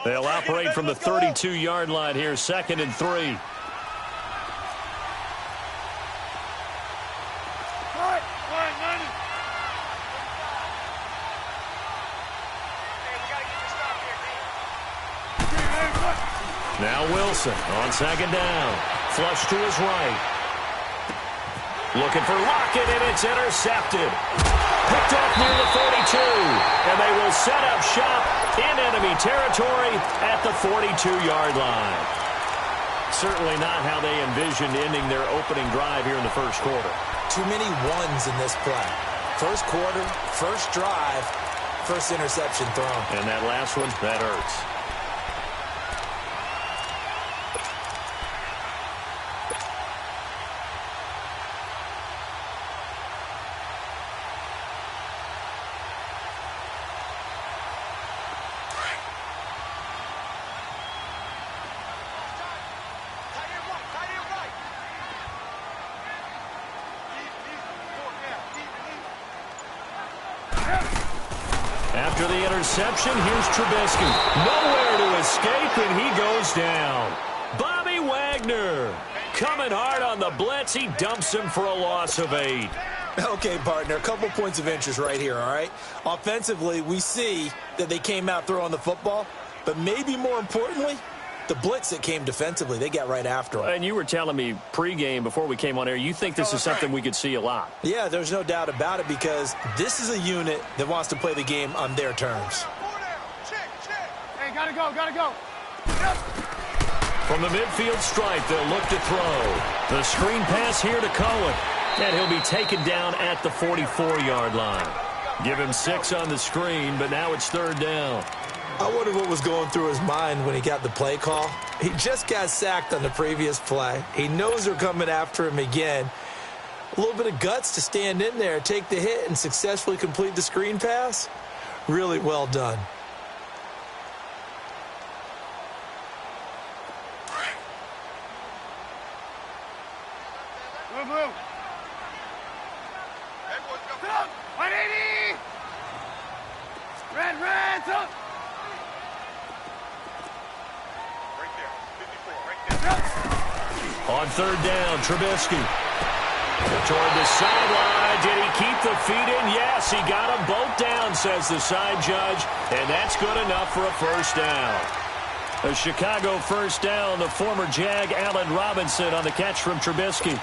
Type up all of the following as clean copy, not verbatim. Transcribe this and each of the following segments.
They'll operate from the 32-yard line here, 2nd and 3. Now Wilson on 2nd down. Flush to his right. Looking for Lockett, and it's intercepted. Picked off near the 42, and they will set up shop in enemy territory at the 42-yard line. Certainly not how they envisioned ending their opening drive here in the first quarter. Too many ones in this play. First quarter, first drive, first interception thrown. And that last one, that hurts. After the interception, here's Trubisky. Nowhere to escape, and he goes down. Bobby Wagner coming hard on the blitz. He dumps him for a loss of 8. Okay, partner, a couple points of interest right here, all right? Offensively, we see that they came out throwing the football, but maybe more importantly, the blitz that came defensively, they got right after him. And you were telling me pregame before we came on air, you think this is something we could see a lot. Yeah, there's no doubt about it because this is a unit that wants to play the game on their terms. Hey, gotta go, gotta go. From the midfield stripe, they'll look to throw. The screen pass here to Cohen, and he'll be taken down at the 44-yard line. Give him 6 on the screen, but now it's 3rd down. I wonder what was going through his mind when he got the play call. He just got sacked on the previous play. He knows they're coming after him again. A little bit of guts to stand in there, take the hit, and successfully complete the screen pass. Really well done. Move, move. 180. Red, up. On 3rd down, Trubisky. Toward the sideline. Did he keep the feet in? Yes, he got them both down, says the side judge. And that's good enough for a 1st down. A Chicago 1st down. The former Jag, Allen Robinson, on the catch from Trubisky.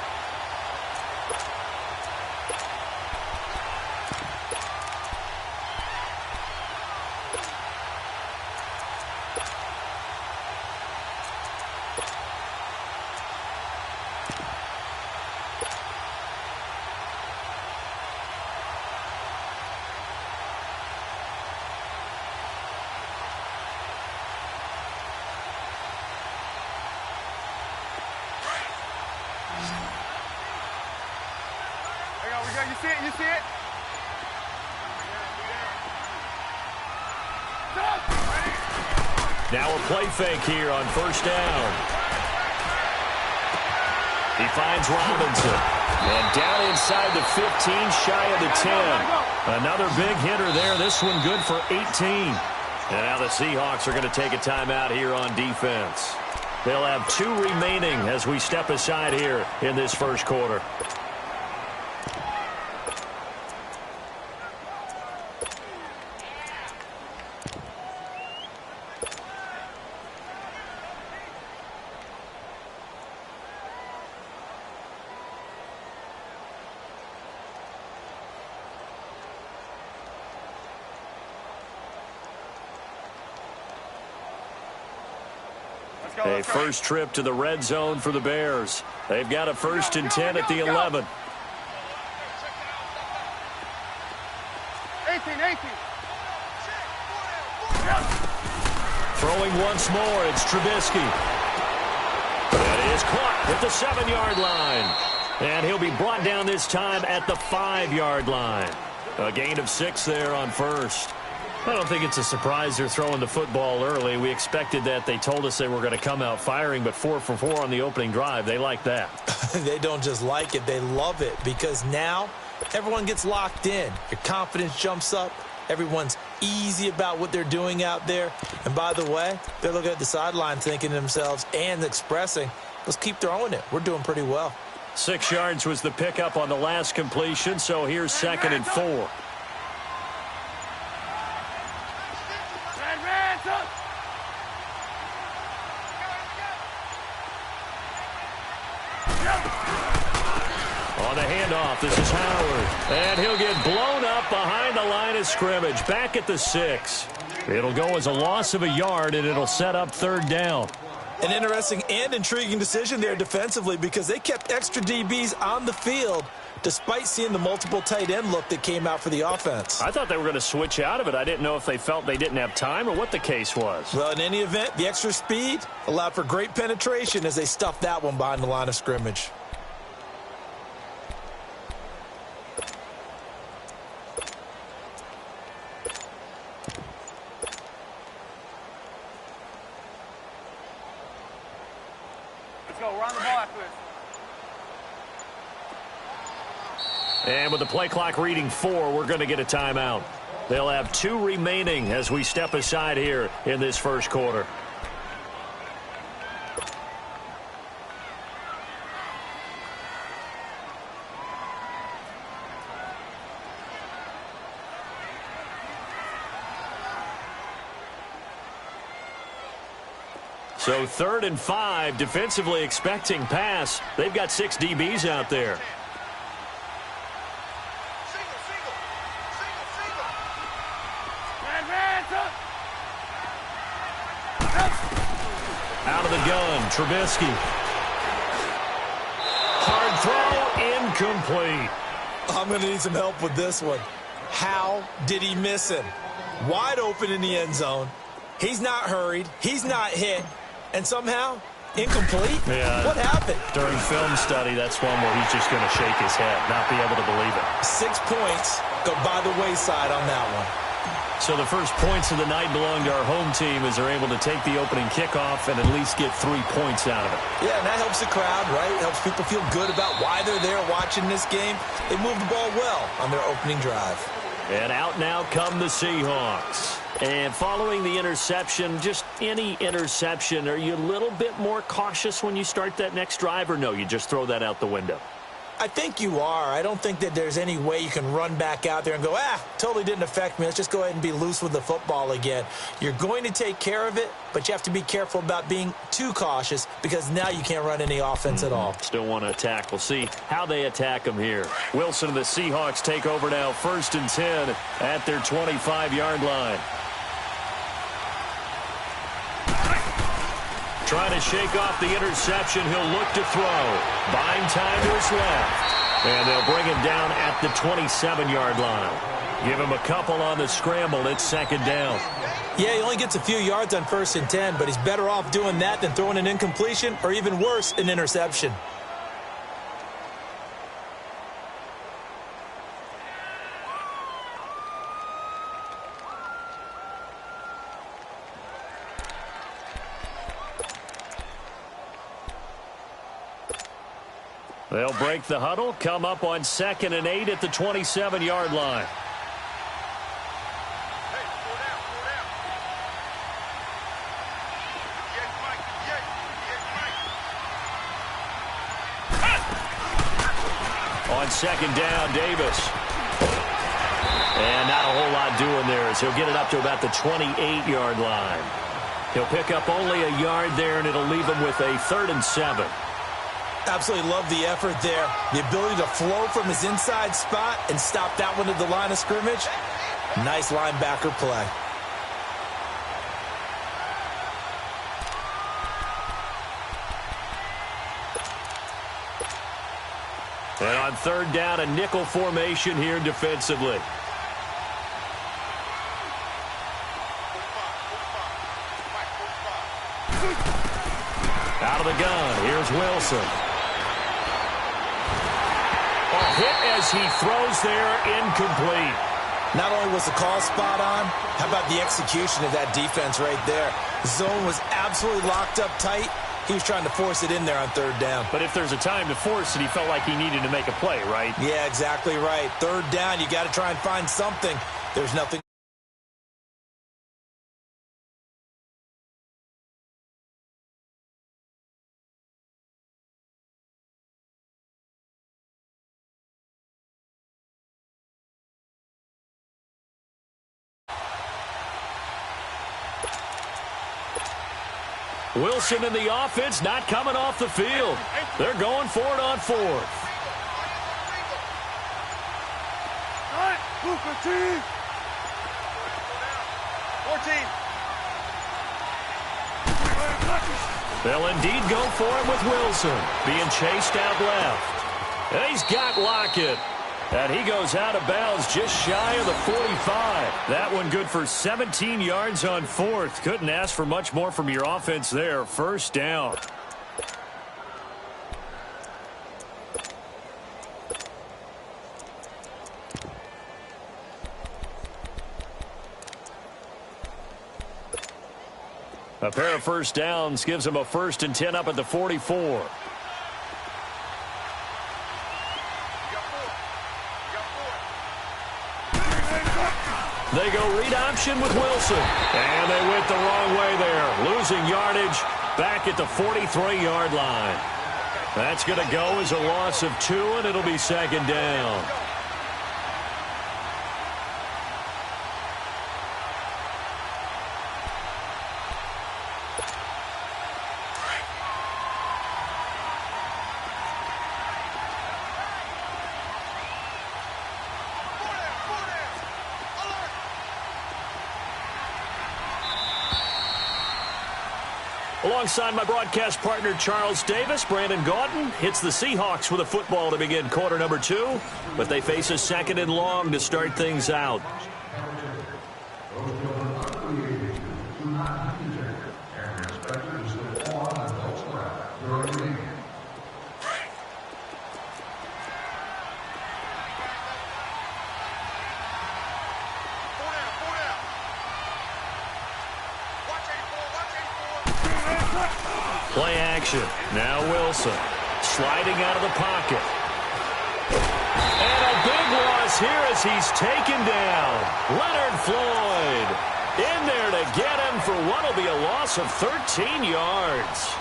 You see it? You see it? Now a play fake here on 1st down. He finds Robinson. And down inside the 15, shy of the 10. Another big hitter there. This one good for 18. And now the Seahawks are going to take a timeout here on defense. They'll have 2 remaining as we step aside here in this first quarter. A first trip to the red zone for the Bears. They've got a 1st and 10 at the 11. 18. Throwing once more, it's Trubisky. That is caught at the 7-yard line. And he'll be brought down this time at the 5-yard line. A gain of 6 there on first. I don't think it's a surprise they're throwing the football early. We expected that. They told us they were going to come out firing, but 4 for 4 on the opening drive. They like that. They don't just like it, they love it, because now everyone gets locked in. Your confidence jumps up. Everyone's easy about what they're doing out there. And by the way, they're looking at the sideline thinking to themselves and expressing, let's keep throwing it. We're doing pretty well. 6 yards was the pickup on the last completion, so here's 2nd and 4. On the handoff, this is Howard. And he'll get blown up behind the line of scrimmage. Back at the 6. It'll go as a loss of a yard, and it'll set up 3rd down. An interesting and intriguing decision there defensively, because they kept extra DBs on the field despite seeing the multiple tight end look that came out for the offense. I thought they were going to switch out of it. I didn't know if they felt they didn't have time or what the case was. Well, in any event, the extra speed allowed for great penetration as they stuffed that one behind the line of scrimmage. Let's go. We're on the ball after this. And with the play clock reading 4, we're going to get a timeout. They'll have 2 remaining as we step aside here in this first quarter. So 3rd and 5, defensively expecting pass. They've got 6 DBs out there. Out of the gun, Trubisky. Hard throw, incomplete. I'm going to need some help with this one. How did he miss him? Wide open in the end zone. He's not hurried. He's not hit. And somehow, incomplete? Yeah. What happened? During film study, that's one where he's just going to shake his head, not be able to believe it. 6 points go by the wayside on that one. So the first points of the night belong to our home team as they're able to take the opening kickoff and at least get 3 points out of it. Yeah, and that helps the crowd, right? It helps people feel good about why they're there watching this game. They moved the ball well on their opening drive. And out now come the Seahawks. And following the interception, just any interception, are you a little bit more cautious when you start that next drive, or no, you just throw that out the window? I think you are. I don't think that there's any way you can run back out there and go, totally didn't affect me. Let's just go ahead and be loose with the football again. You're going to take care of it, but you have to be careful about being too cautious, because now you can't run any offense at all. Still want to attack. We'll see how they attack them here. Wilson and the Seahawks take over now, 1st and 10 at their 25-yard line. Trying to shake off the interception. He'll look to throw. Buying time to his left. And they'll bring him down at the 27-yard line. Give him a couple on the scramble. It's 2nd down. Yeah, he only gets a few yards on 1st and 10, but he's better off doing that than throwing an incompletion, or even worse, an interception. They'll break the huddle, come up on 2nd and 8 at the 27-yard line. On 2nd down, Davis. And not a whole lot doing there as he'll get it up to about the 28-yard line. He'll pick up only a yard there, and it'll leave him with a 3rd and 7. Absolutely love the effort there. The ability to flow from his inside spot and stop that one at the line of scrimmage. Nice linebacker play. And on 3rd down, a nickel formation here defensively. Out of the gun, here's Wilson. hit as he throws there, incomplete. Not only was the call spot on, how about the execution of that defense right there? The zone was absolutely locked up tight. He was trying to force it in there on third down. But if there's a time to force it, he felt like he needed to make a play, right? Yeah, exactly right. Third down, you got to try and find something. There's nothing. Wilson and the offense not coming off the field. They're going for it on fourth. 14. They'll indeed go for it with Wilson. Being chased out left. And he's got Lockett. And he goes out of bounds just shy of the 45. That one good for 17 yards on fourth. Couldn't ask for much more from your offense there. First down. A pair of first downs gives him a 1st and 10 up at the 44. They go read option with Wilson. And they went the wrong way there. Losing yardage back at the 43-yard line. That's going to go as a loss of 2, and it'll be second down. Alongside my broadcast partner, Charles Davis, Brandon Gaudin hits the Seahawks with a football to begin quarter number 2, but they face a 2nd and long to start things out. Play action. Now Wilson sliding out of the pocket. And a big loss here as he's taken down. Leonard Floyd in there to get him for what will be a loss of 13 yards.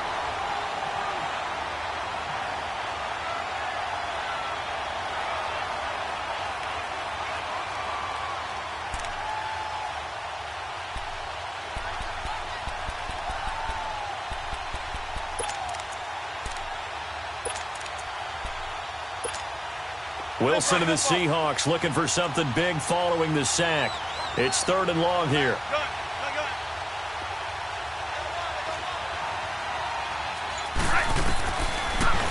Wilson and the Seahawks looking for something big following the sack. It's 3rd and long here.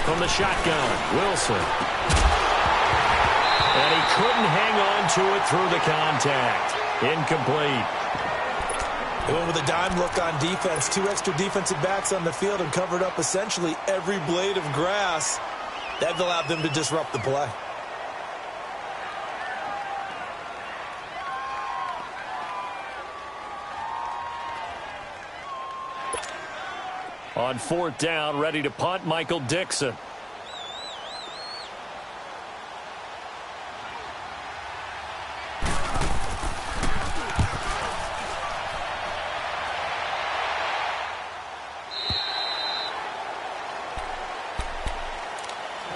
From the shotgun, Wilson. And he couldn't hang on to it through the contact. Incomplete. They went with a dime look on defense. 2 extra defensive backs on the field and covered up essentially every blade of grass. That allowed them to disrupt the play. On 4th down, ready to punt, Michael Dixon.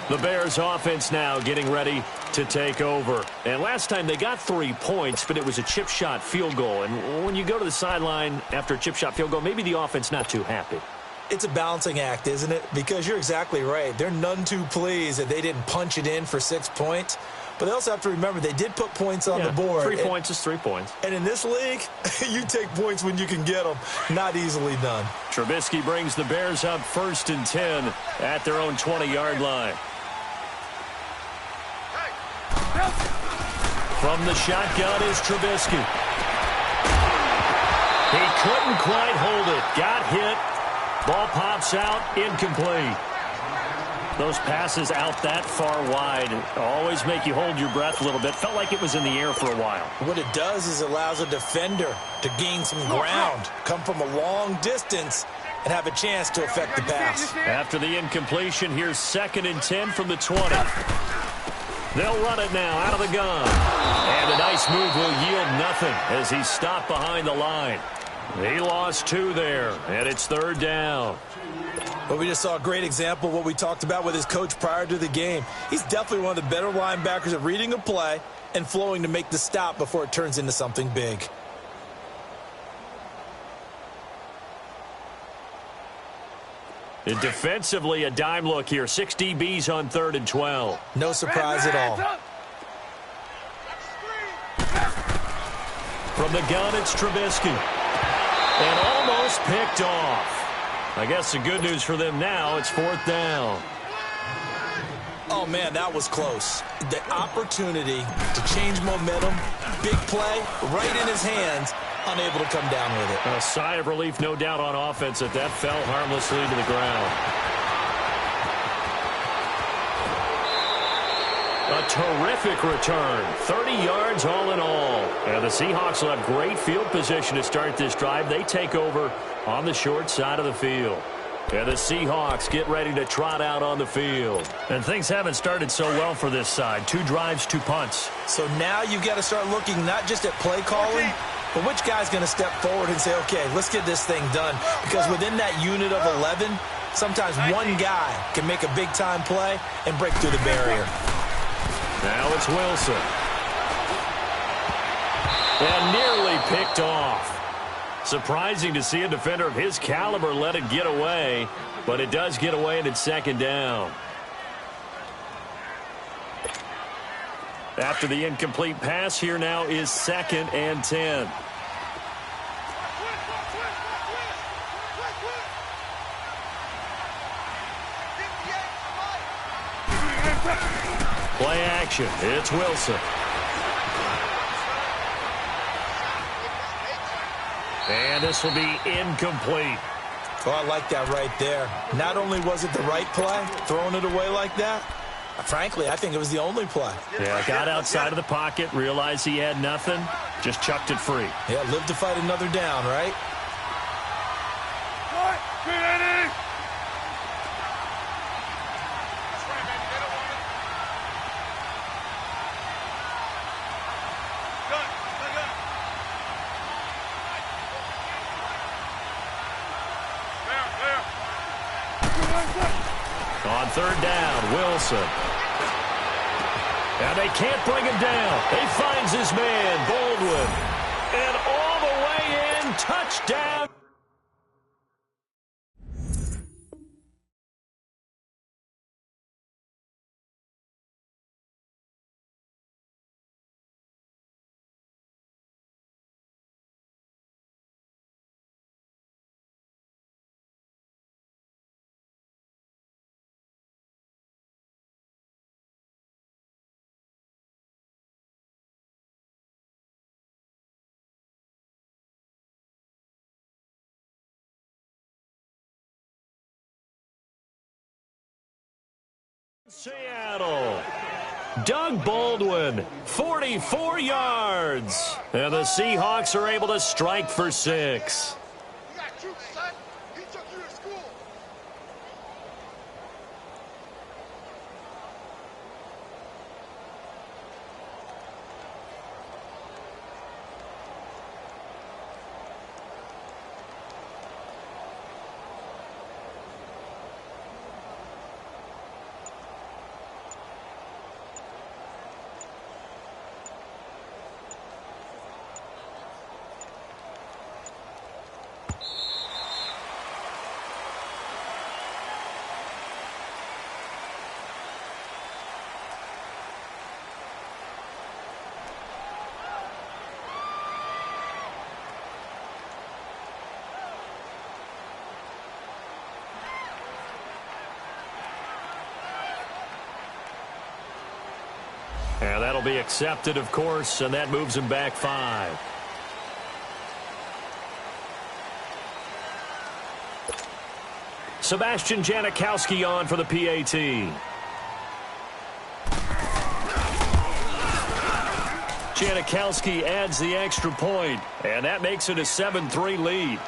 The Bears offense now getting ready to take over. And last time they got 3 points, but it was a chip shot field goal. And when you go to the sideline after a chip shot field goal, maybe the offense not too happy. It's a balancing act, isn't it? Because you're exactly right. They're none too pleased that they didn't punch it in for 6 points. But they also have to remember they did put points on the board. 3 points is 3 points. And in this league, you take points when you can get them. Not easily done. Trubisky brings the Bears up 1st and 10 at their own 20-yard line. From the shotgun is Trubisky. He couldn't quite hold it. Got hit. Ball pops out. Incomplete. Those passes out that far wide always make you hold your breath a little bit. Felt like it was in the air for a while. What it does is allows a defender to gain some ground, come from a long distance, and have a chance to affect the pass. After the incompletion, here's 2nd and 10 from the 20. They'll run it now out of the gun. And a nice move will yield nothing as he's stopped behind the line. He lost 2 there, and it's 3rd down. But we just saw a great example of what we talked about with his coach prior to the game. He's definitely one of the better linebackers at reading a play and flowing to make the stop before it turns into something big. And defensively, a dime look here. 6 DBs on 3rd and 12. No surprise at all. From the gun, it's Trubisky. And almost picked off. I guess the good news for them now, it's 4th down. Oh, man, that was close. The opportunity to change momentum, big play, right in his hands, unable to come down with it. A sigh of relief, no doubt, on offense that fell harmlessly to the ground. A terrific return. 30 yards all in all. And the Seahawks will have great field position to start this drive. They take over on the short side of the field. And the Seahawks get ready to trot out on the field. And things haven't started so well for this side. 2 drives, 2 punts. So now you've got to start looking not just at play calling, but which guy's going to step forward and say, okay, let's get this thing done. Because within that unit of 11, sometimes one guy can make a big-time play and break through the barrier. Now it's Wilson. And nearly picked off. Surprising to see a defender of his caliber let it get away, but it does get away, and it's 2nd down. After the incomplete pass, here now is 2nd and 10. Play action. It's Wilson. And this will be incomplete. Oh, I like that right there. Not only was it the right play, throwing it away like that, frankly, I think it was the only play. Yeah, got outside of the pocket, realized he had nothing, just chucked it free. Yeah, live to fight another down, right? On 3rd down, Wilson. And they can't bring him down. He finds his man, Baldwin. And all the way in, touchdown. Seattle. Doug Baldwin, 44 yards. And the Seahawks are able to strike for 6. You got troops, son. He took you to school. And that'll be accepted, of course, and that moves him back 5. Sebastian Janikowski on for the PAT. Janikowski adds the extra point, and that makes it a 7-3 lead.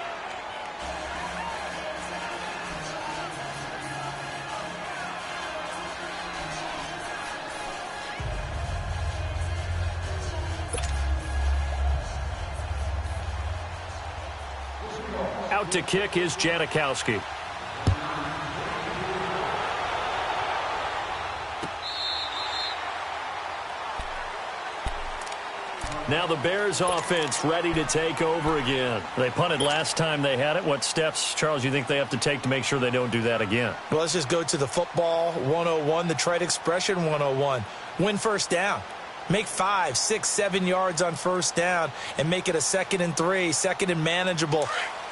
Out to kick is Janikowski. Now the Bears offense ready to take over again. They punted last time they had it. What steps, Charles, you think they have to take to make sure they don't do that again? Well, let's just go to the football 101, the trite expression 101. Win first down. Make 5, 6, 7 yards on first down and make it a 2nd and 3, 2nd and manageable.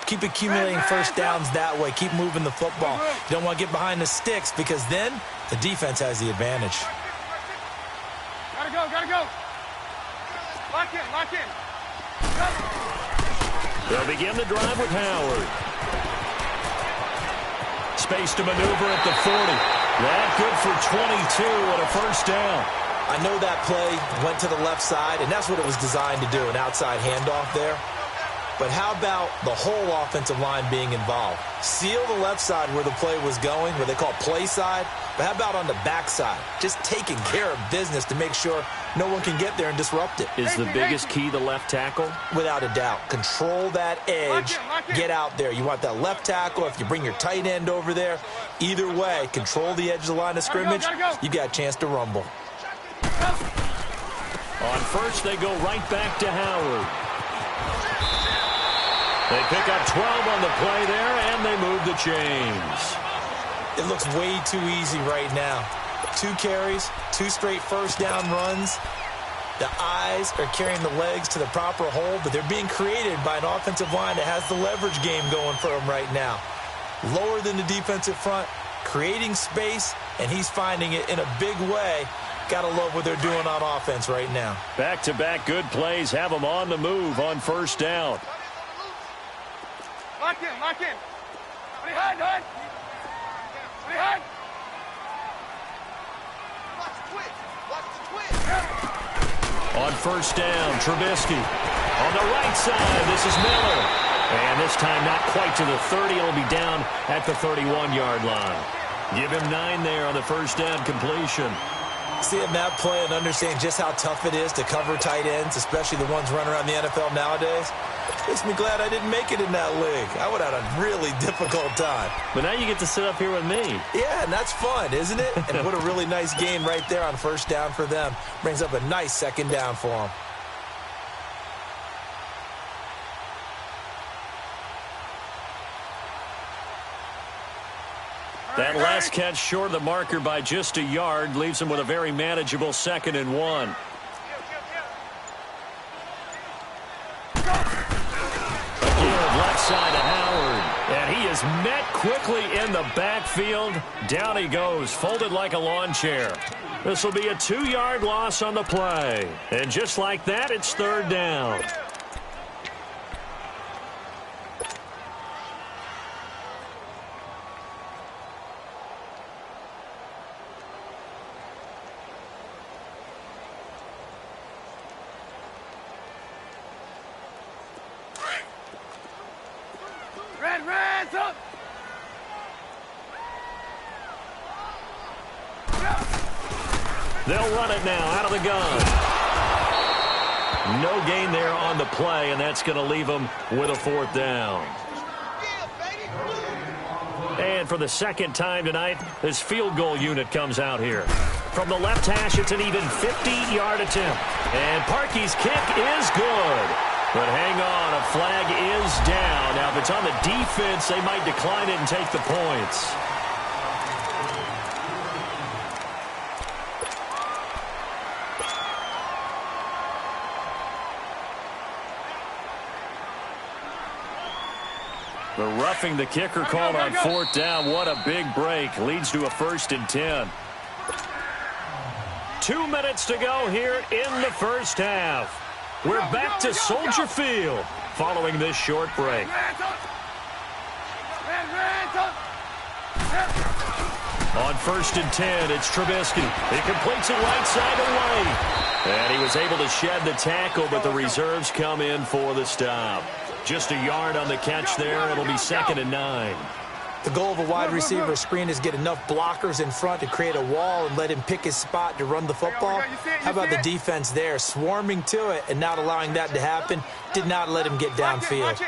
Keep accumulating first downs that way. Keep moving the football. You don't want to get behind the sticks because then the defense has the advantage. Gotta go, gotta go. Lock in, lock in. Go. They'll begin the drive with Howard. Space to maneuver at the 40. That good for 22 and a first down. I know that play went to the left side, and that's what it was designed to do, an outside handoff there. But how about the whole offensive line being involved? Seal the left side where the play was going, where they call play side. But how about on the back side? Just taking care of business to make sure no one can get there and disrupt it. Is the biggest key the left tackle? Without a doubt. Control that edge. Get out there. You want that left tackle. If you bring your tight end over there, either way, control the edge of the line of scrimmage. You got a chance to rumble. On first, they go right back to Howard. They pick up 12 on the play there, and they move the chains. It looks way too easy right now. 2 carries, 2 straight first down runs. The eyes are carrying the legs to the proper hole, but they're being created by an offensive line that has the leverage game going for them right now. Lower than the defensive front, creating space, and he's finding it in a big way. Gotta love what they're doing on offense right now. Back-to-back good plays have them on the move on first down. Lock in, lock in. Behind, hon. Behind. Watch the twist. Watch the twist. On first down, Trubisky. On the right side, this is Miller. And this time not quite to the 30. It'll be down at the 31-yard line. Give him 9 there on the first down completion. Seeing that play and understanding just how tough it is to cover tight ends, especially the ones running around the NFL nowadays, makes me glad I didn't make it in that league. I would have had a really difficult time. But now you get to sit up here with me. Yeah, and that's fun, isn't it? And what a really nice game right there on first down for them. Brings up a nice 2nd down for them. That last catch short of the marker by just a yard leaves him with a very manageable 2nd and 1. Again, left side to Howard. And he is met quickly in the backfield. Down he goes, folded like a lawn chair. This will be a 2-yard loss on the play. And just like that, it's 3rd down. Reds up. They'll run it now out of the gun. No gain there on the play, and that's going to leave them with a 4th down. And for the 2nd time tonight, this field goal unit comes out here. From the left hash, it's an even 50-yard attempt. And Parkey's kick is good. But hang on, a flag is down. Now, if it's on the defense, they might decline it and take the points. The roughing the kicker called on 4th down. What a big break. Leads to a 1st and 10. 2 minutes to go here in the first half. We're back to Soldier Field following this short break. On 1st and 10, it's Trubisky. He completes it right side away. And he was able to shed the tackle, but the reserves come in for the stop. Just a yard on the catch there. It'll be 2nd and 9. The goal of a wide receiver screen is get enough blockers in front to create a wall and let him pick his spot to run the football. How about the defense there, swarming to it and not allowing that to happen? Did not let him get downfield.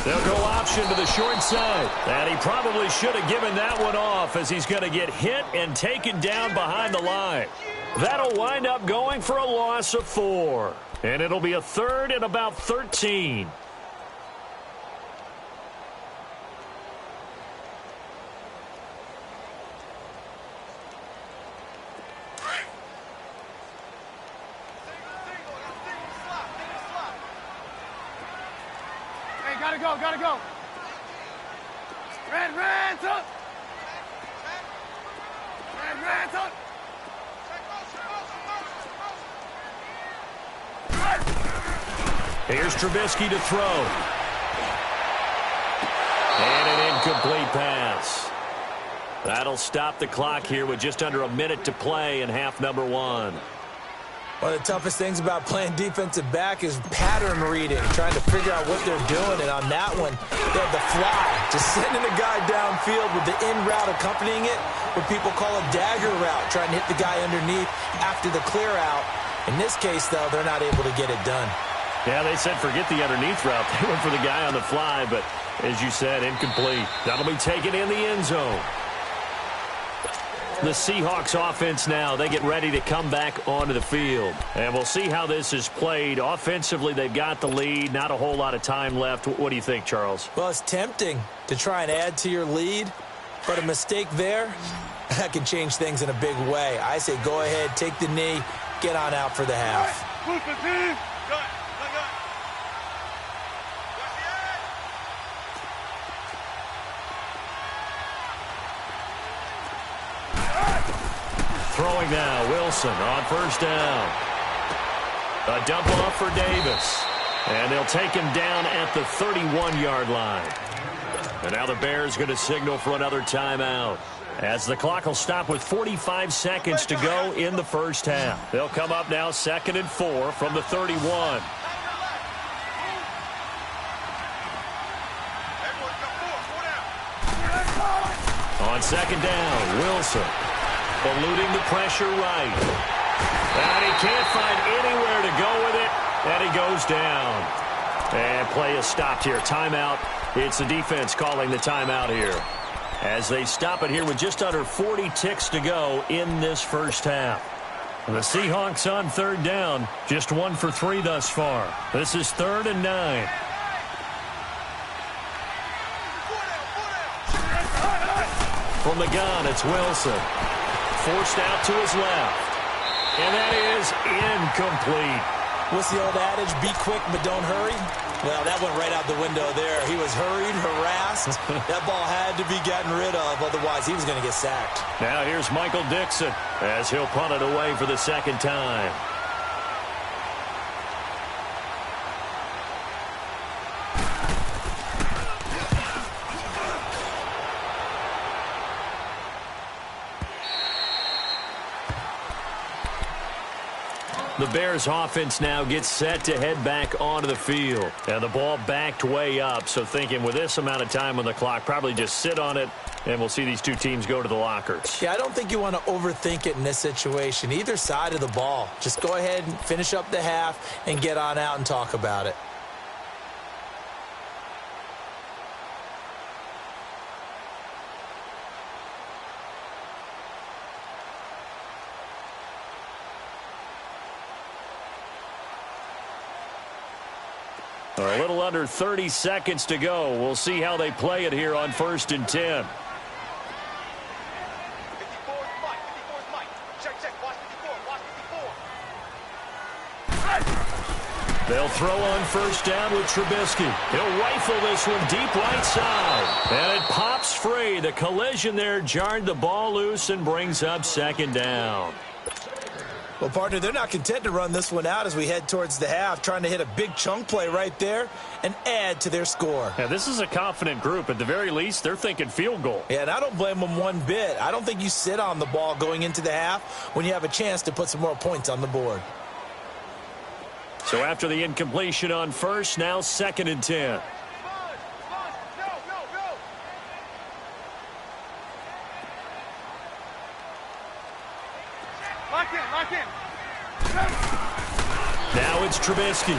They'll go option to the short side. And he probably should have given that one off as he's going to get hit and taken down behind the line. That'll wind up going for a loss of 4. And it'll be a 3rd and about 13. Hey, gotta go. Red, up. Red, up. Here's Trubisky to throw. And an incomplete pass. That'll stop the clock here with just under a minute to play in half number 1. One of the toughest things about playing defensive back is pattern reading, trying to figure out what they're doing. And on that one, they had the fly, just sending a guy downfield with the in route accompanying it, what people call a dagger route, trying to hit the guy underneath after the clear out. In this case, though, they're not able to get it done. Yeah, they said forget the underneath route. They went for the guy on the fly, but as you said, incomplete. That'll be taken in the end zone. The Seahawks offense now, they get ready to come back onto the field. And we'll see how this is played. Offensively, they've got the lead. Not a whole lot of time left. What do you think, Charles? Well, it's tempting to try and add to your lead, but a mistake there, that can change things in a big way. I say go ahead, take the knee, get on out for the half. Throwing now, Wilson on 1st down. A dump off for Davis. And they'll take him down at the 31-yard line. And now the Bears going to signal for another timeout, as the clock will stop with 45 seconds to go in the first half. They'll come up now 2nd and 4 from the 31. On 2nd down, Wilson. Eluding the pressure right. And he can't find anywhere to go with it. And he goes down. And play is stopped here. Timeout. It's the defense calling the timeout here, as they stop it here with just under 40 ticks to go in this first half. The Seahawks on 3rd down. Just 1 for 3 thus far. This is 3rd and 9. From the gun, it's Wilson. Forced out to his left. And that is incomplete. What's the old adage? Be quick, but don't hurry. Well, that went right out the window there. He was hurried, harassed. That ball had to be gotten rid of, otherwise he was going to get sacked. Now here's Michael Dixon as he'll punt it away for the 2nd time. The Bears offense now gets set to head back onto the field. And the ball backed way up. So thinking with this amount of time on the clock, probably just sit on it, and we'll see these two teams go to the lockers. Yeah, I don't think you want to overthink it in this situation. Either side of the ball. Just go ahead and finish up the half and get on out and talk about it. A little under 30 seconds to go. We'll see how they play it here on 1st and 10. 54's Mike. 54's Mike. Check. Watch 54. Watch 54. They'll throw on 1st down with Trubisky. He'll rifle this one deep right side. And it pops free. The collision there jarred the ball loose and brings up 2nd down. Well, partner, they're not content to run this one out as we head towards the half, trying to hit a big chunk play right there and add to their score. Yeah, this is a confident group. At the very least, they're thinking field goal. Yeah, and I don't blame them one bit. I don't think you sit on the ball going into the half when you have a chance to put some more points on the board. So after the incompletion on first, now 2nd and 10. Lock in. Now it's Trubisky.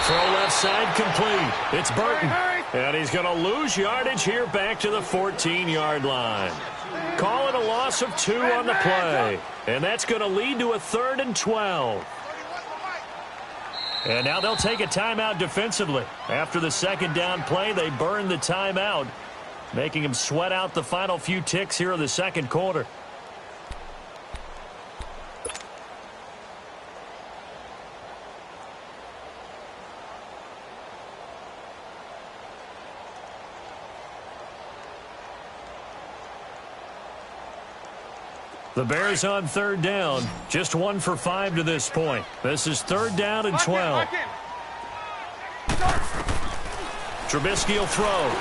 Throw left side complete. It's Burton. And he's going to lose yardage here back to the 14-yard line. Call it a loss of 2 on the play. And that's going to lead to a 3rd and 12. And now they'll take a timeout defensively. After the 2nd down play, they burn the timeout, making them sweat out the final few ticks here in the 2nd quarter. The Bears on 3rd down, just 1 for 5 to this point. This is 3rd down and 12. Trubisky will throw.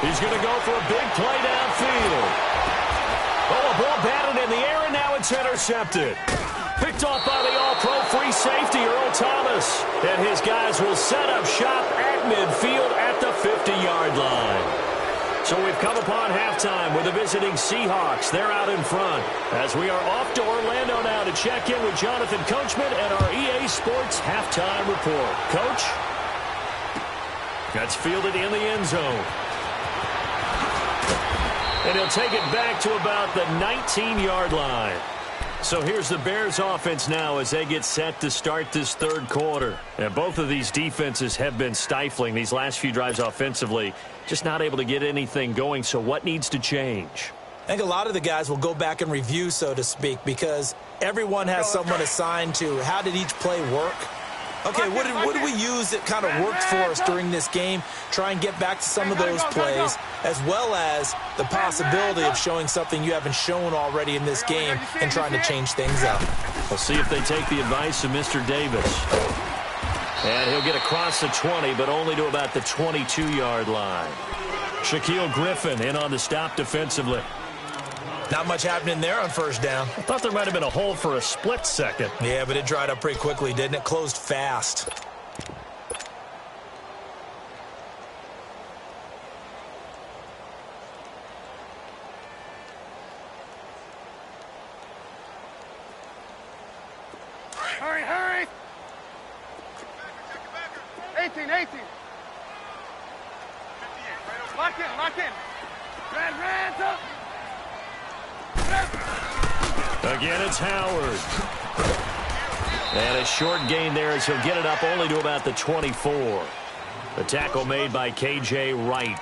He's going to go for a big play downfield. Oh, a ball batted in the air, and now it's intercepted. Picked off by the all-pro free safety, Earl Thomas. And his guys will set up shop at midfield at the 50-yard line. So we've come upon halftime with the visiting Seahawks. They're out in front as we are off to Orlando now to check in with Jonathan Coachman and our EA Sports halftime report. Coach? That's fielded in the end zone. And he'll take it back to about the 19-yard line. So here's the Bears offense now as they get set to start this 3rd quarter. And both of these defenses have been stifling these last few drives offensively. Just not able to get anything going. So what needs to change? I think a lot of the guys will go back and review, so to speak, because everyone has someone assigned to how did each play work. Okay, what did we use that kind of worked for us during this game? Try and get back to some of those plays, as well as the possibility of showing something you haven't shown already in this game and trying to change things up. We'll see if they take the advice of Mr. Davis. And he'll get across the 20, but only to about the 22-yard line. Shaquille Griffin in on the stop defensively. Not much happening there on 1st down. I thought there might have been a hole for a split second. Yeah, but it dried up pretty quickly, didn't it? Closed fast. Hurry. 18. Lock in. Red up. Again, it's Howard. And a short gain there as he'll get it up only to about the 24. The tackle made by K.J. Wright.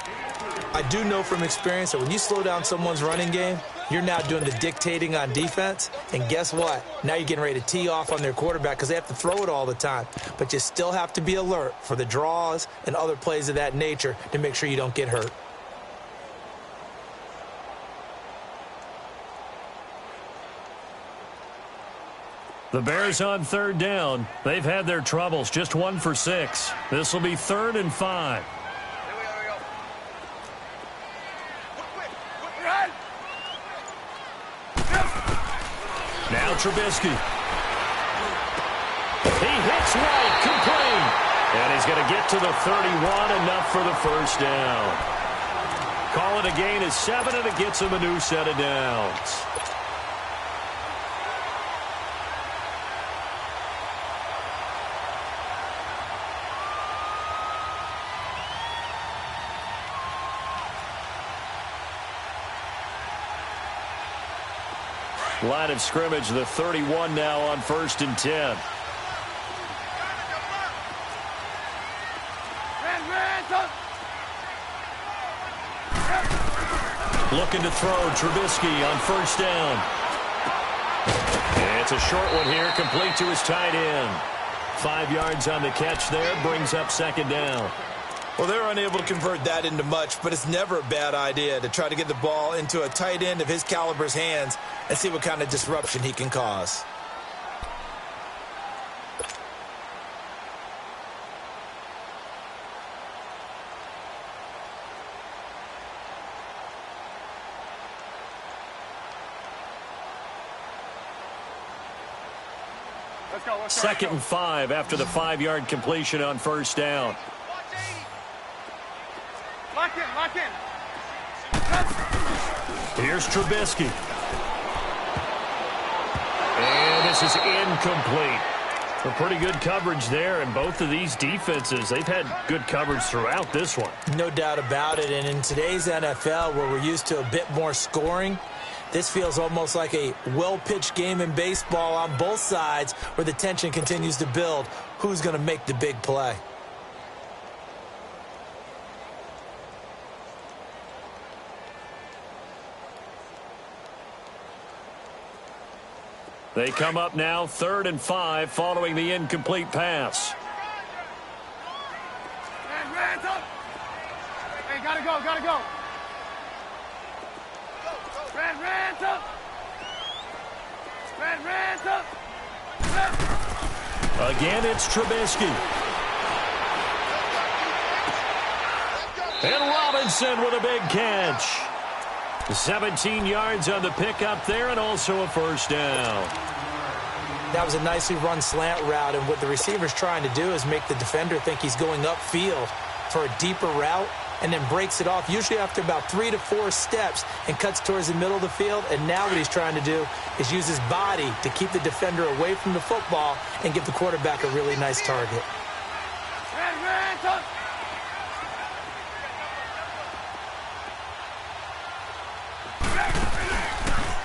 I do know from experience that when you slow down someone's running game, you're now doing the dictating on defense. And guess what? Now you're getting ready to tee off on their quarterback because they have to throw it all the time. But you still have to be alert for the draws and other plays of that nature to make sure you don't get hurt. The Bears on 3rd down. They've had their troubles. Just 1 for 6. This will be 3rd and 5. Now Trubisky. He hits Wright, complete. And he's going to get to the 31, enough for the 1st down. Call it a gain of 7, and it gets him a new set of downs. Line of scrimmage, the 31 now on 1st and 10. Looking to throw, Trubisky on 1st down. It's a short one here, complete to his tight end. 5 yards on the catch there, brings up 2nd down. Well, they're unable to convert that into much, but it's never a bad idea to try to get the ball into a tight end of his caliber's hands and see what kind of disruption he can cause. 2nd and 5 after the 5-yard completion on first down. Lock in, lock in. Here's Trubisky. And this is incomplete. A pretty good coverage there, and both of these defenses, they've had good coverage throughout this one. No doubt about it, and in today's NFL, where we're used to a bit more scoring, this feels almost like a well-pitched game in baseball on both sides where the tension continues to build. Who's going to make the big play? They come up now 3rd and 5 following the incomplete pass. Hands up. Hey, gotta go, gotta go. Hands up. Hands up. Again, it's Trubisky. And Robinson with a big catch. 17 yards on the pickup there, and also a first down. That was a nicely run slant route, and what the receiver's trying to do is make the defender think he's going upfield for a deeper route, and then breaks it off, usually after about 3 to 4 steps, and cuts towards the middle of the field. And now what he's trying to do is use his body to keep the defender away from the football and give the quarterback a really nice target. Hands up.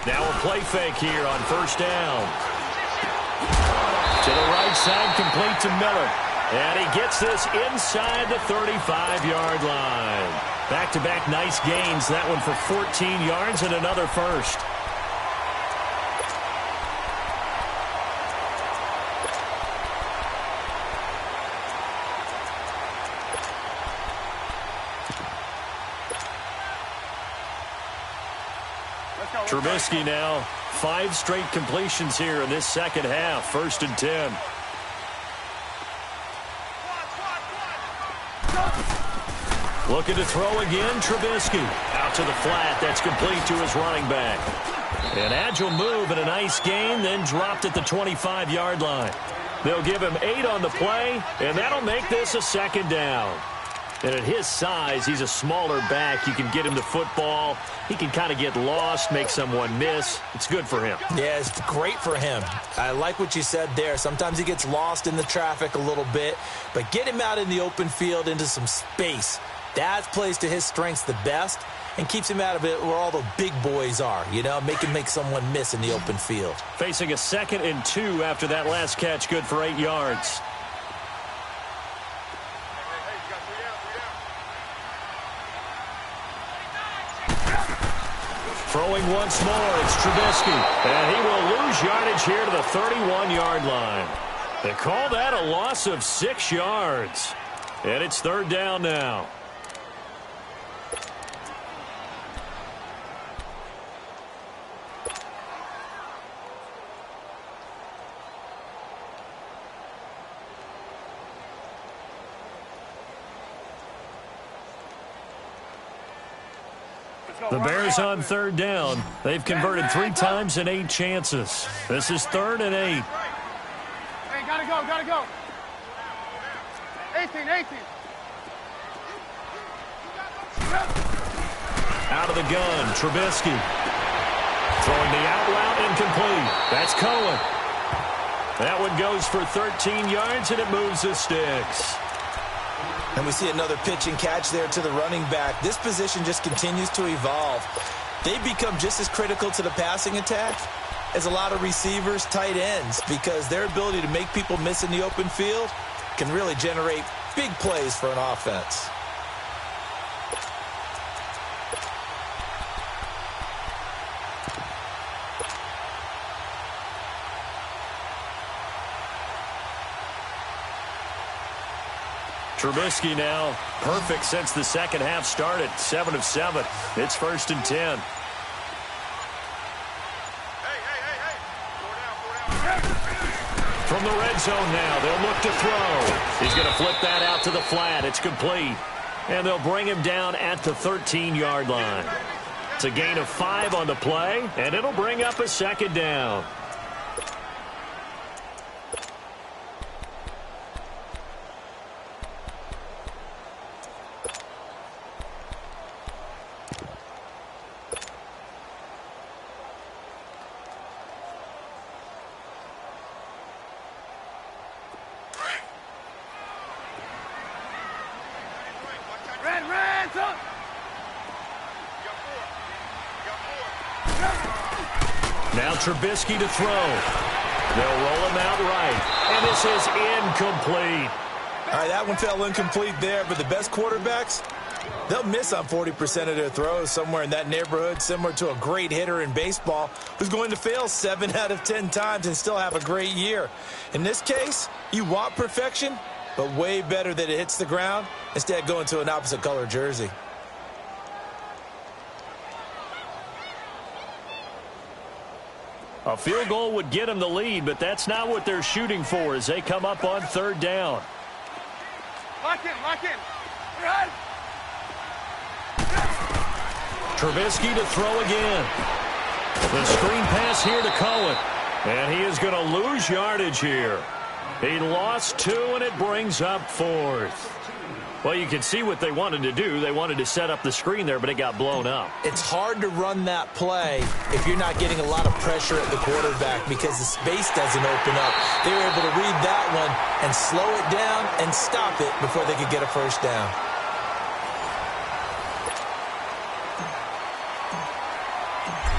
Now a play fake here on first down. To the right side, complete to Miller. And he gets this inside the 35-yard line. Back-to-back nice gains. That one for 14 yards and another first. Trubisky now 5 straight completions here in this second half. 1st and 10. Looking to throw again, Trubisky. Out to the flat. That's complete to his running back. An agile move and a nice gain, then dropped at the 25-yard line. They'll give him 8 on the play, and that'll make this a 2nd down. And at his size, he's a smaller back. You can get him the football. He can kind of get lost, make someone miss. It's good for him. Yeah, it's great for him. I like what you said there. Sometimes he gets lost in the traffic a little bit, but get him out in the open field into some space. That plays to his strengths the best and keeps him out of it where all the big boys are, you know, make him make someone miss in the open field. Facing a 2nd and 2 after that last catch, good for 8 yards. Throwing once more, it's Trubisky. And he will lose yardage here to the 31-yard line. They call that a loss of 6 yards. And it's 3rd down now. The Bears on 3rd down. They've converted 3 times in 8 chances. This is 3rd and 8. Hey, gotta go, gotta go. 18. Out of the gun, Trubisky. Throwing the out route incomplete. That's Cohen. That one goes for 13 yards, and it moves the sticks. And we see another pitch and catch there to the running back. This position just continues to evolve. They become just as critical to the passing attack as a lot of receivers, tight ends, because their ability to make people miss in the open field can really generate big plays for an offense. Trubisky now perfect since the second half started. 7 of 7. It's 1st and 10. From the red zone now, they'll look to throw. He's going to flip that out to the flat. It's complete. And they'll bring him down at the 13-yard line. It's a gain of 5 on the play, and it'll bring up a 2nd down. Trubisky to throw. They'll roll him out right. And this is incomplete. All right, that one fell incomplete there, but the best quarterbacks, they'll miss on 40% of their throws, somewhere in that neighborhood, similar to a great hitter in baseball who's going to fail 7 out of 10 times and still have a great year. In this case, you want perfection, but way better that it hits the ground instead of going to an opposite color jersey. A field goal would get them the lead, but that's not what they're shooting for as they come up on 3rd down. Lock in, lock in. Run. Trubisky to throw again. The screen pass here to Cohen. And he is going to lose yardage here. He lost 2, and it brings up 4th. Well, you can see what they wanted to do. They wanted to set up the screen there, but it got blown up. It's hard to run that play if you're not getting a lot of pressure at the quarterback because the space doesn't open up. They were able to read that one and slow it down and stop it before they could get a first down.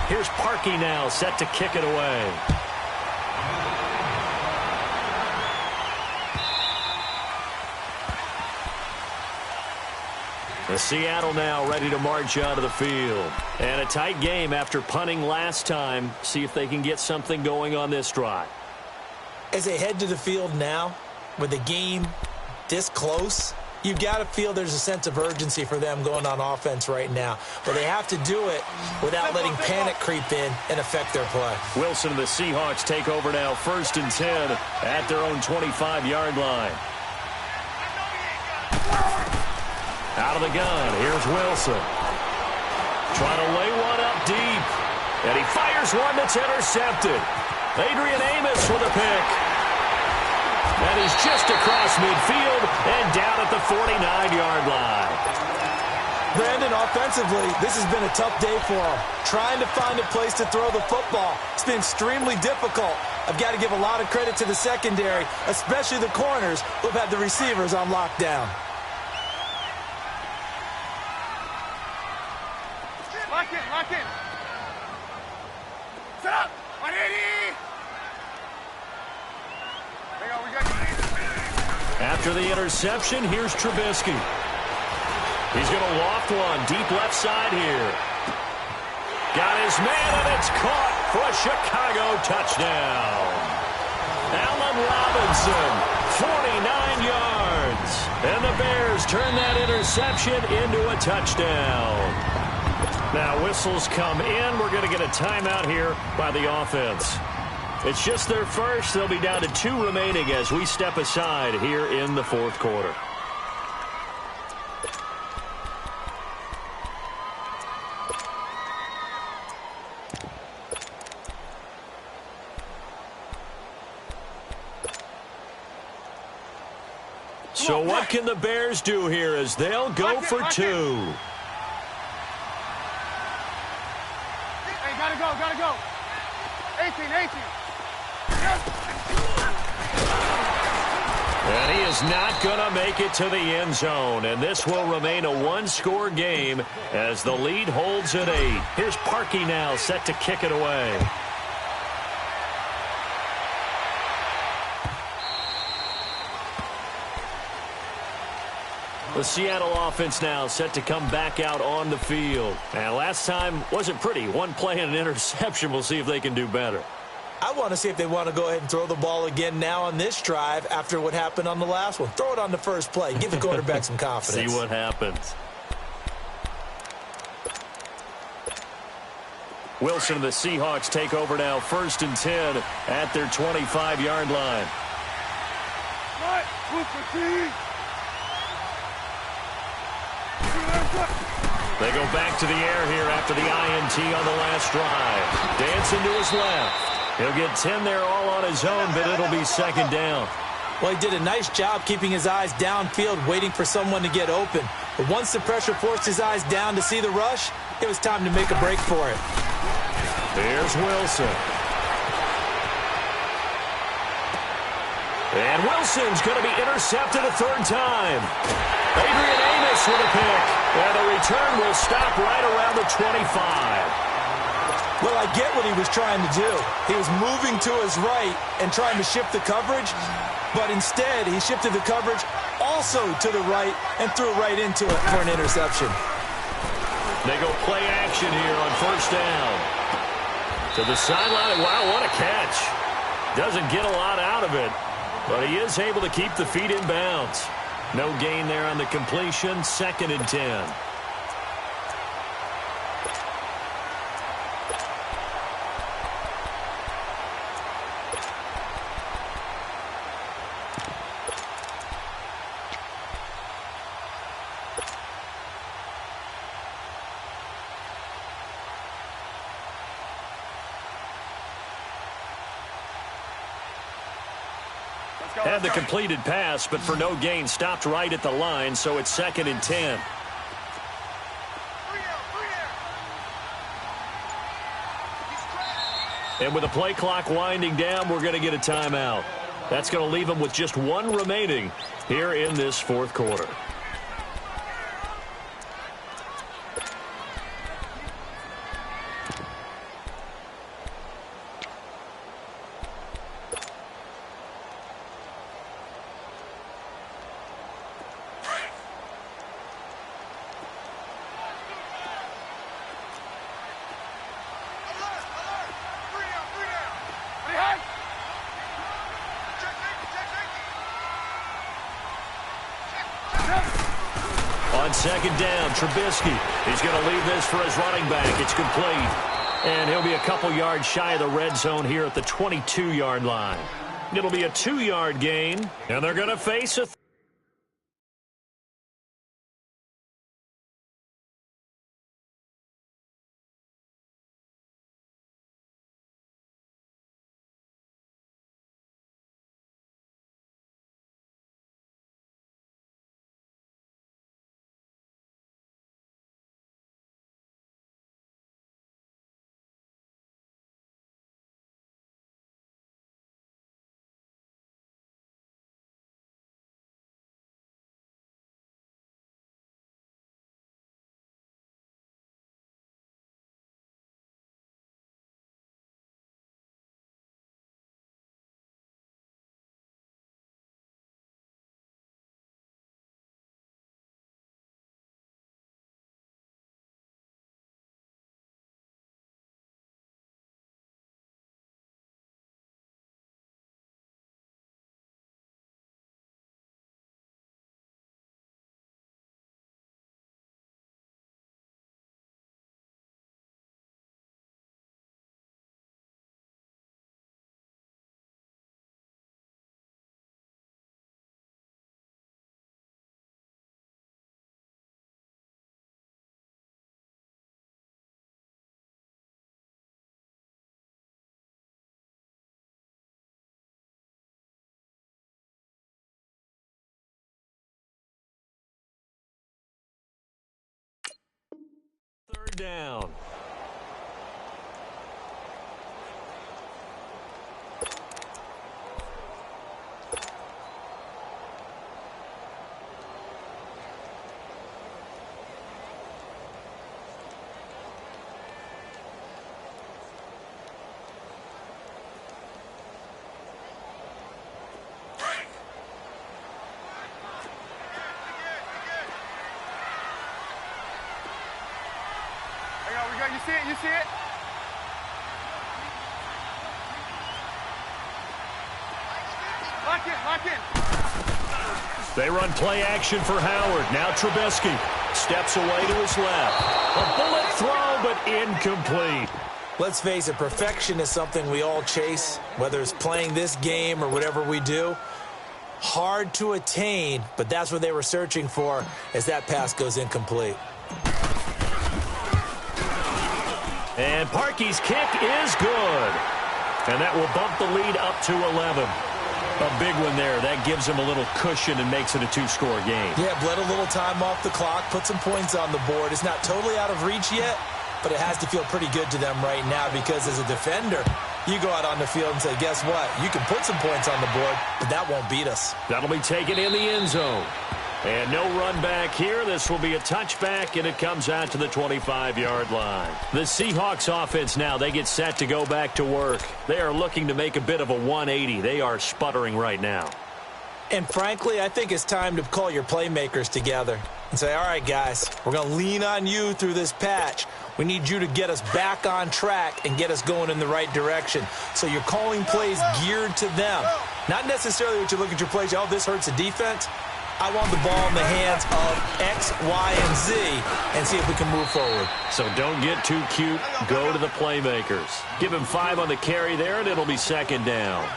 Here's Parkey now, set to kick it away. The Seattle now ready to march out of the field. And a tight game after punting last time. See if they can get something going on this drive. As they head to the field now, with the game this close, you've got to feel there's a sense of urgency for them going on offense right now. But they have to do it without letting panic creep in and affect their play. Wilson and the Seahawks take over now 1st and 10 at their own 25-yard line. Out of the gun, here's Wilson. Trying to lay one up deep. And he fires one that's intercepted. Adrian Amos with a pick. And he's just across midfield and down at the 49-yard line. Brandon, offensively, this has been a tough day for him. Trying to find a place to throw the football. It's been extremely difficult. I've got to give a lot of credit to the secondary, especially the corners who've had the receivers on lockdown. Lock in, lock in. Set up. 180. Hang on, we got you. After the interception, here's Trubisky. He's going to loft one deep left side here. Got his man, and it's caught for a Chicago touchdown. Allen Robinson, 49 yards. And the Bears turn that interception into a touchdown. Now whistles come in. We're going to get a timeout here by the offense. It's just their first. They'll be down to 2 remaining as we step aside here in the 4th quarter. So what can the Bears do here as they'll go for 2? Gotta go. 18. And he is not going to make it to the end zone. And this will remain a 1-score game as the lead holds at 8. Here's Parkey now set to kick it away. The Seattle offense now set to come back out on the field. And last time wasn't pretty. One play and an interception. We'll see if they can do better. I want to see if they want to go ahead and throw the ball again now on this drive after what happened on the last one. Throw it on the first play. Give the quarterback some confidence. See what happens. Wilson and the Seahawks take over now 1st and 10 at their 25-yard line. They go back to the air here after the INT on the last drive. Dancing to his left. He'll get 10 there all on his own, but it'll be 2nd down. Well, he did a nice job keeping his eyes downfield, waiting for someone to get open. But once the pressure forced his eyes down to see the rush, it was time to make a break for it. Here's Wilson. And Wilson's going to be intercepted a 3rd time. Adrian Amos with a pick. And the return will stop right around the 25. Well, I get what he was trying to do. He was moving to his right and trying to shift the coverage, but instead he shifted the coverage also to the right and threw right into it for an interception. They go play action here on first down. To the sideline. Wow, what a catch. Doesn't get a lot out of it, but he is able to keep the feet in bounds. No gain there on the completion. 2nd and 10. Had the completed pass, but for no gain, stopped right at the line, so it's 2nd and 10. And with the play clock winding down, we're going to get a timeout. That's going to leave them with just one remaining here in this 4th quarter. On 2nd down, Trubisky. He's going to leave this for his running back. It's complete. And he'll be a couple yards shy of the red zone here at the 22-yard line. It'll be a 2-yard gain, and they're going to face a... Third down. You see it? You see it? Lock in, lock in. They run play action for Howard. Now Trubisky steps away to his left. A bullet throw, but incomplete. Let's face it, perfection is something we all chase, whether it's playing this game or whatever we do. Hard to attain, but that's what they were searching for as that pass goes incomplete. And Parkey's kick is good. And that will bump the lead up to 11. A big one there. That gives him a little cushion and makes it a 2-score game. Yeah, bled a little time off the clock, put some points on the board. It's not totally out of reach yet, but it has to feel pretty good to them right now because as a defender, you go out on the field and say, guess what? You can put some points on the board, but that won't beat us. That'll be taken in the end zone. And no run back here. This will be a touchback, and it comes out to the 25-yard line. The Seahawks offense now, they get set to go back to work. They are looking to make a bit of a 180. They are sputtering right now. And frankly, I think it's time to call your playmakers together and say, all right, guys, we're going to lean on you through this patch. We need you to get us back on track and get us going in the right direction. So you're calling plays geared to them. Not necessarily what you look at your plays, oh, this hurts the defense. I want the ball in the hands of X, Y, and Z and see if we can move forward. So don't get too cute. Go to the playmakers. Give him 5 on the carry there, and it'll be second down.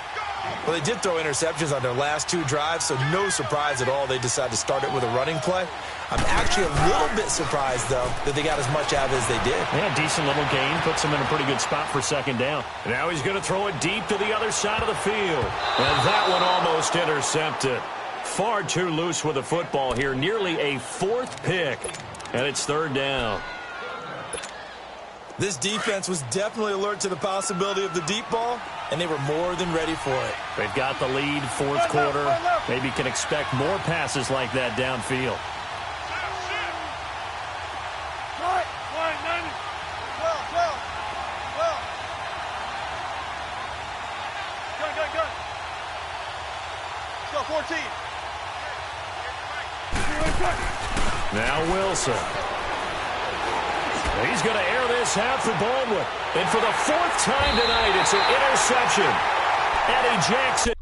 Well, they did throw interceptions on their last 2 drives, so no surprise at all they decided to start it with a running play. I'm actually a little bit surprised, though, that they got as much out of it as they did. Yeah, decent little gain. Puts him in a pretty good spot for second down. Now he's going to throw it deep to the other side of the field. And that one almost intercepted. Far too loose with the football here. Nearly a 4th pick. And it's third down. This defense was definitely alert to the possibility of the deep ball, and they were more than ready for it. They've got the lead, 4th quarter. Maybe can expect more passes like that downfield. Go, 14. Now Wilson. He's going to air this out for Baldwin. And for the 4th time tonight, it's an interception. Eddie Jackson.